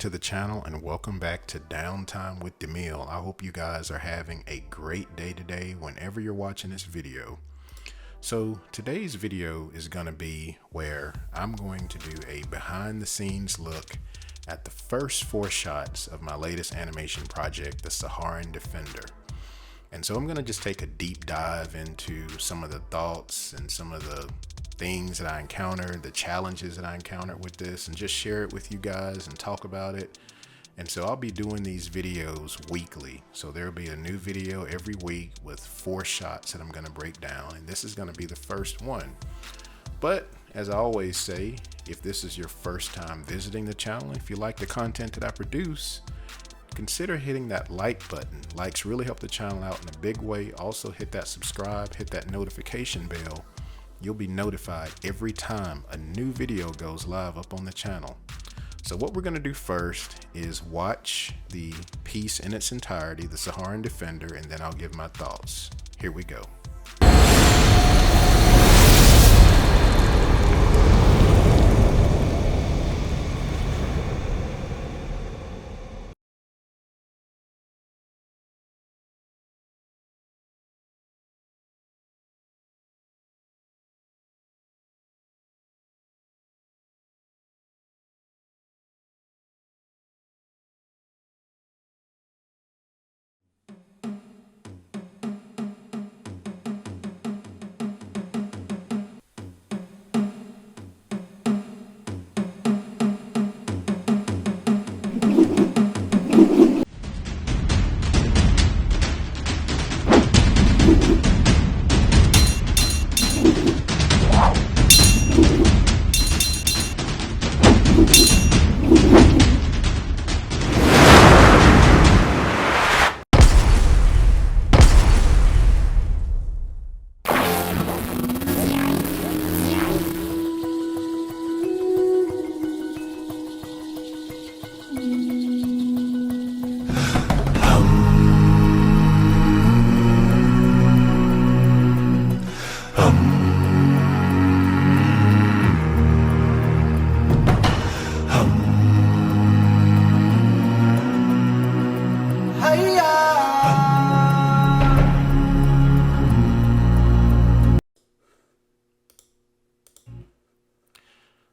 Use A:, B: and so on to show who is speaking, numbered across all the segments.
A: to the channel and welcome back to Downtime with Demille. I hope you guys are having a great day today whenever you're watching this video. So today's video is going to be where I'm going to do a behind the scenes look at the first 4 shots of my latest animation project, the Saharan Defender. And so I'm going to just take a deep dive into some of the thoughts and some of the things that I encountered, the challenges that I encountered with this, and just share it with you guys and talk about it. And so I'll be doing these videos weekly. So there'll be a new video every week with 4 shots that I'm going to break down. And this is going to be the first one. But as I always say, if this is your first time visiting the channel, if you like the content that I produce, consider hitting that like button. Likes really help the channel out in a big way. Also hit that subscribe, hit that notification bell. You'll be notified every time a new video goes live up on the channel. So what we're going to do first is watch the piece in its entirety, the Saharan Defender, and then I'll give my thoughts. Here we go.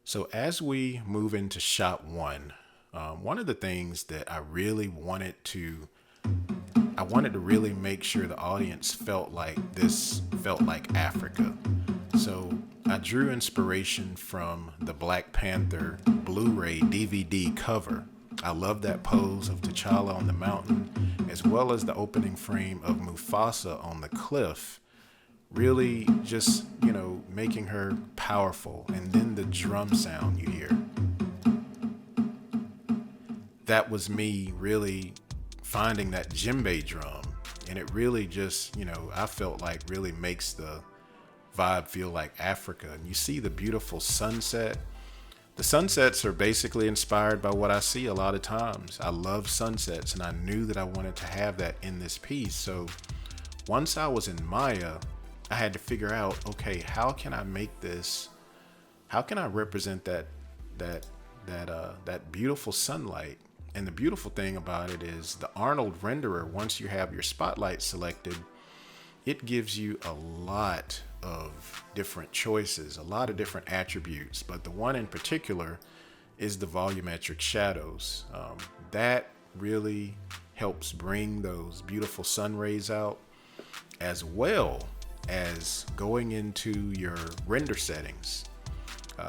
A: So as we move into shot 1, one of the things that I really wanted to really make sure the audience felt like this felt like Africa. So I drew inspiration from the Black Panther Blu-ray DVD cover. I love that pose of T'Challa on the mountain, as well as the opening frame of Mufasa on the cliff. Really just, making her powerful. And then the drum sound you hear. That was me really finding that djembe drum. And it really just, I felt like really makes the vibe feel like Africa. And you see the beautiful sunset. The sunsets are basically inspired by what I see a lot of times. I love sunsets, and I knew that I wanted to have that in this piece. So once I was in Maya, I had to figure out, okay, how can I make this? How can I represent that beautiful sunlight? And the beautiful thing about it is the Arnold renderer, once you have your spotlight selected, it gives you a lot of different choices, a lot of different attributes. But the one in particular is the volumetric shadows. That really helps bring those beautiful sun rays out, as well as going into your render settings.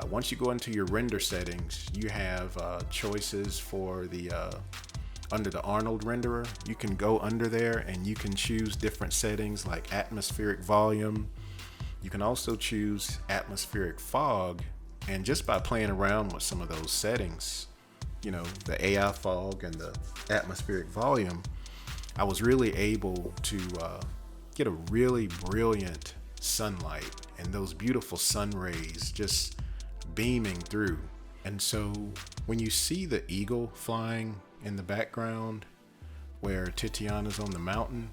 A: Once you go into your render settings, you have choices for the under the Arnold renderer. You can go under there and you can choose different settings like atmospheric volume. You can also choose atmospheric fog, and just by playing around with some of those settings, the AI fog and the atmospheric volume, I was really able to get a really brilliant sunlight and those beautiful sun rays just beaming through. And so when you see the eagle flying in the background where Titiana's on the mountain,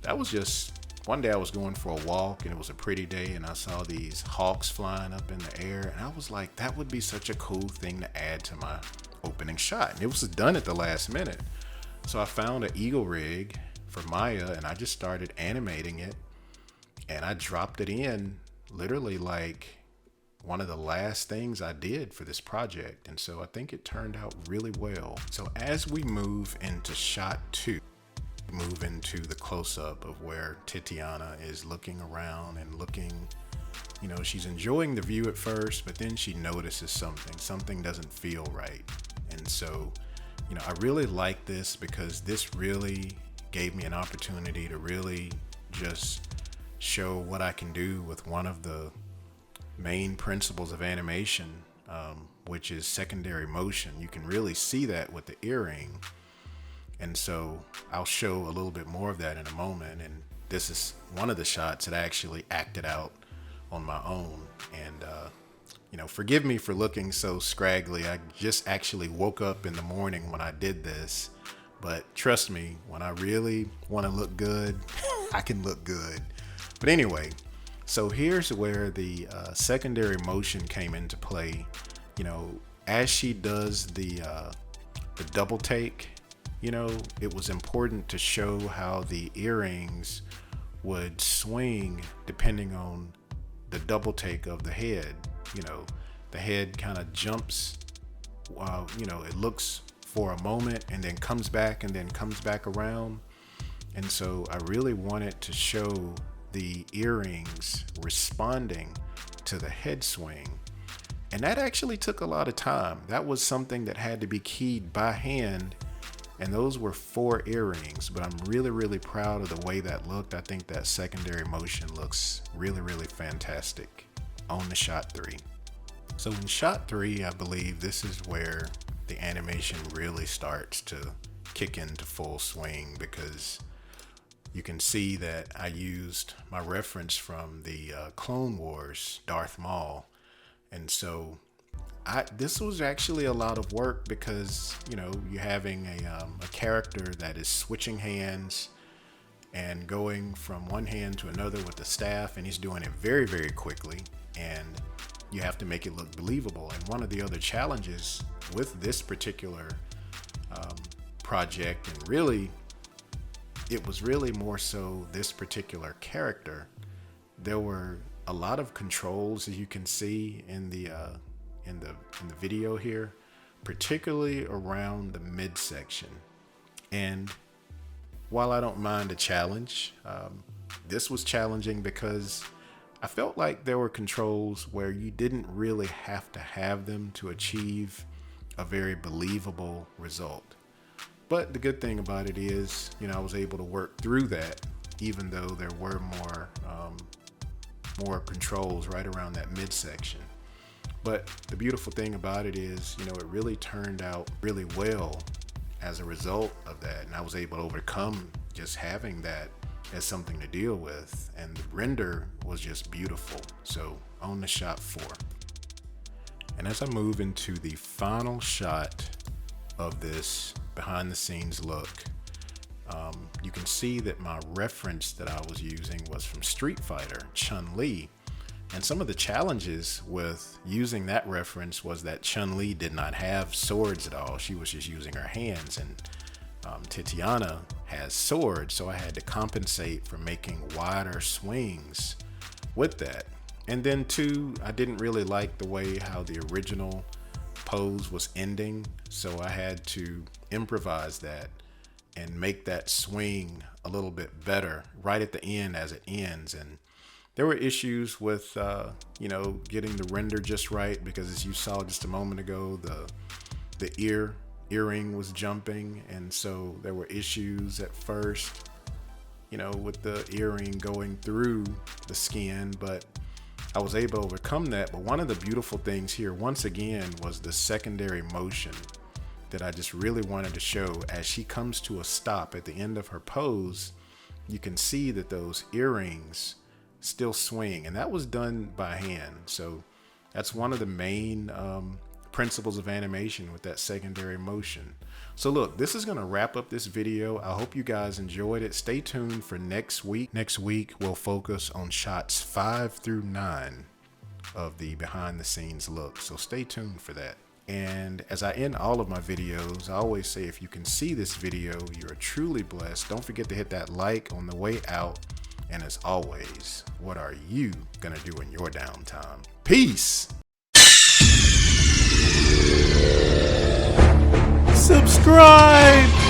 A: that was just one day I was going for a walk and it was a pretty day, and I saw these hawks flying up in the air, and I was like, that would be such a cool thing to add to opening shot. And it was done at the last minute. So I found an eagle rig for Maya and I just started animating it, and I dropped it in literally like one of the last things I did for this project. And so I think it turned out really well. So as we move into shot 2, move into the close-up of where Titiana is looking around and looking, you know, she's enjoying the view at first, but then she notices something doesn't feel right. And so, you know, I really like this because this really gave me an opportunity to really just show what I can do with one of the main principles of animation, which is secondary motion. You can really see that with the earring. And so I'll show a little bit more of that in a moment. And this is one of the shots that I actually acted out on my own. And, you know, forgive me for looking so scraggly. I just actually woke up in the morning when I did this. But trust me, when I really want to look good, I can look good. But anyway, so here's where the secondary motion came into play. You know, as she does the double take, you know, it was important to show how the earrings would swing depending on the double take of the head. You know, the head kind of jumps, you know, it looks for a moment and then comes back and then comes back around. And so I really wanted to show the earrings responding to the head swing. And that actually took a lot of time. That was something that had to be keyed by hand. And those were 4 earrings, but I'm really, really proud of the way that looked. I think that secondary motion looks really, really fantastic on the shot 3. So in shot 3, I believe this is where the animation really starts to kick into full swing, because you can see that I used my reference from the Clone Wars, Darth Maul. And so this was actually a lot of work because, you know, you're having a character that is switching hands and going from one hand to another with the staff, and he's doing it very, very quickly. And you have to make it look believable. And one of the other challenges with this particular project, and really, it was really more so this particular character, there were a lot of controls, as you can see in the video here, particularly around the midsection. And while I don't mind a challenge, this was challenging because I felt like there were controls where you didn't really have to have them to achieve a very believable result. But the good thing about it is, you know, I was able to work through that, even though there were more controls right around that midsection. But the beautiful thing about it is, you know, it really turned out really well as a result of that. And I was able to overcome just having that as something to deal with. And the render was just beautiful. So on the shot 4. And as I move into the final shot of this behind the scenes look, you can see that my reference that I was using was from Street Fighter, Chun-Li. And some of the challenges with using that reference was that Chun-Li did not have swords at all. She was just using her hands, and Titiana has swords, so I had to compensate for making wider swings with that. And then 2, I didn't really like the way how the original pose was ending, so I had to improvise that and make that swing a little bit better right at the end as it ends. And there were issues with, you know, getting the render just right, because as you saw just a moment ago, the earring was jumping, and so there were issues at first, you know, with the earring going through the skin, but I was able to overcome that. But one of the beautiful things here, once again, was the secondary motion that I just really wanted to show. As she comes to a stop at the end of her pose, you can see that those earrings still swing, and that was done by hand. So that's one of the main principles of animation, with that secondary motion. So look, this is going to wrap up this video. I hope you guys enjoyed it. Stay tuned for next week. Next week, we'll focus on shots 5 through 9 of the behind the scenes look. So stay tuned for that. And as I end all of my videos, I always say, if you can see this video, you are truly blessed. Don't forget to hit that like on the way out. And as always, what are you gonna do in your downtime? Peace. Subscribe.